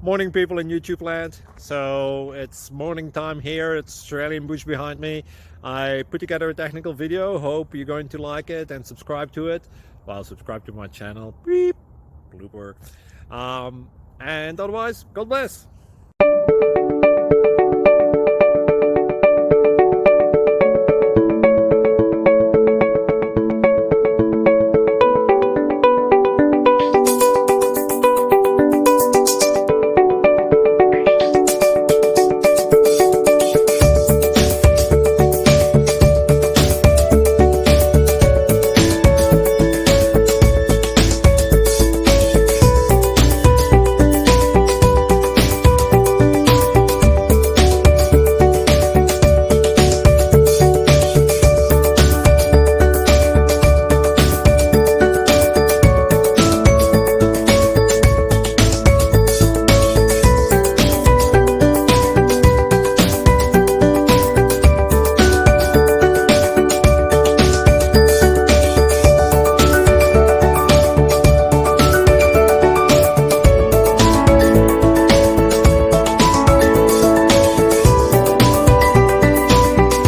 Morning, people in YouTube land. So it's morning time here. It's Australian bush behind me. I put together a technical video. Hope you're going to like it and subscribe to it. Well, subscribe to my channel. Beep. Blooper. And otherwise, God bless.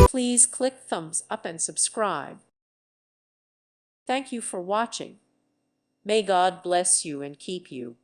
Please click thumbs up and subscribe. Thank you for watching. May God bless you and keep you.